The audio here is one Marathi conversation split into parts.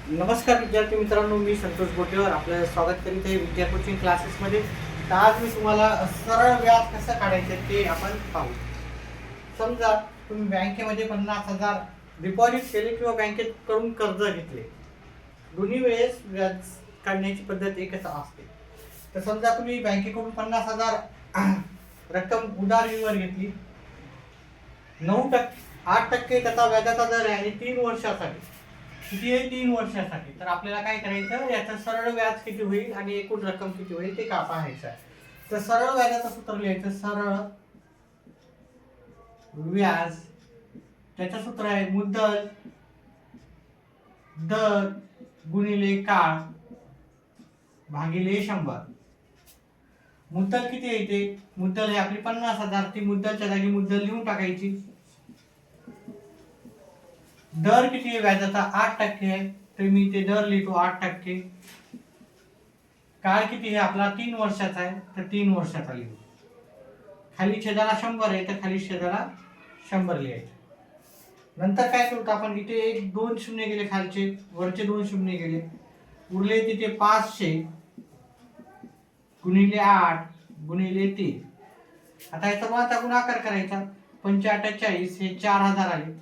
नमस्कार विद्यार्थी मित्रांनो, मी संतोष गोटेवर आपलं स्वागत करीत आहे विद्या कोचिंग क्लासेसमध्ये. तर आज मी तुम्हाला सरळ व्याज कसं काढायचं ते आपण पाहू. समजा तुम्ही बँकेमध्ये 50,000 डिपॉझिट केले किंवा बँकेकडून कर्ज घेतले, दोन्ही वेळेस व्याज काढण्याची पद्धत एकच असते. तर समजा तुम्ही बँकेकडून 50,000 रक्कम उधारीवर घेतली, 8% त्याचा व्याजाचा दर आहे आणि 3 वर्षासाठी. किती आहे? 3 वर्षासाठी. तर आपल्याला काय करायचं, याचं सरळ व्याज किती होईल आणि एकूण रक्कम किती होईल ते का पाहायचं आहे. तर सरळ व्याजाचं सूत्र लिहायचं. सरळ व्याज, त्याचं सूत्र आहे मुद्दल दर गुणिले काळ भागिले 100. मुद्दल किती येते? मुद्दल आहे आपली 50,000. ती मुद्दलच्या जागी मुद्दल लिहून टाकायची. दर किती आहे व्याजाचा? 8% आहे, तर मी ते दर लिहितो 8%. काळ किती आहे आपला? 3 वर्षाचा आहे, तर 3 वर्षाचा लिहू. खाली छेदाला 100 आहे, तर खाली छेदाला 100 लिहायचं. नंतर काय करतो आपण, इथे 2 शून्य गेले, खालचे वरचे 2 शून्य गेले, उरले तिथे 500 गुणिले 8 गुणिले 3. आता याचा माझा गुणाकार करायचा. 45 हे 4000 आले.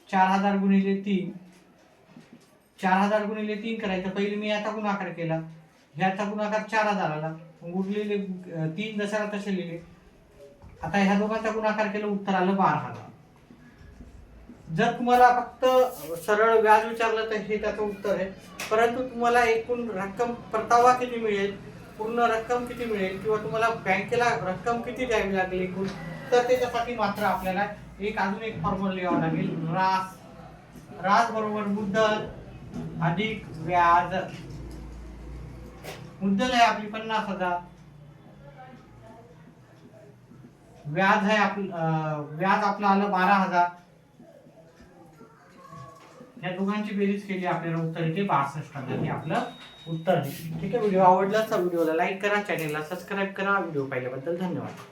4000 गुणिले 3, 4000 गुणिले 3 करायचं. पहिले मी याचा गुणाकार केला, ह्याचा गुणाकार 4000 आला, उरलेले 3 जशाला तसे लिहिले. आता ह्या दोघांचा गुणाकार केला, उत्तर आलं 12,000. जर तुम्हाला फक्त सरळ व्याज विचारलं तर हे त्याचं उत्तर आहे. परंतु तुम्हाला एकूण रक्कम परतावा किती मिळेल, पूर्ण रक्कम किती मिळेल, किंवा तुम्हाला बँकेला रक्कम किती द्यावी लागेल एकूण, तर त्याच्यासाठी मात्र आपल्याला अजून एक फॉर्म्युला लिहावा लागेल. रास बरोबर मुद्दल अधिक व्याज. मुद्दल आहे आपली 50,000, व्याज आपलं आलं 12,000. या दोघांची बेरीज केली, आपल्याला उत्तर येते 62,000. हे आपलं उत्तर आहे. ठीक आहे. व्हिडिओ आवडला तर व्हिडिओला लाईक करा, चॅनेलला सबस्क्राईब करा. व्हिडिओ पाहिल्याबद्दल धन्यवाद.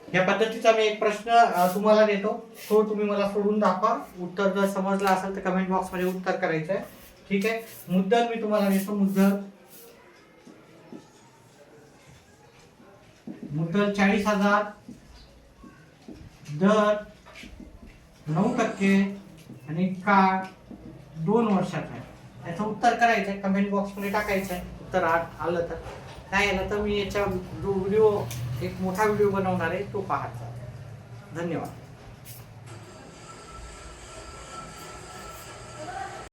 या पद्धतीचा मी एक प्रश्न तुम्हाला देतो, तो तुम्ही मला सोडून दाखवा. उत्तर जर समजलं असेल तर कमेंट बॉक्स मध्ये उत्तर करायचं आहे. ठीक आहे. मुद्दल मी तुम्हाला देतो. मुद्दल 40,000, दर 9% आणि काळ 2 वर्षाचा आहे. याचं उत्तर करायचं आहे, कमेंट बॉक्स मध्ये टाकायचं आहे. उत्तर आलं तर काय आलं तर मी याचा जो व्हिडिओ एक मोठा व्हिडिओ बनवणार आहे तो पाहायचा. धन्यवाद.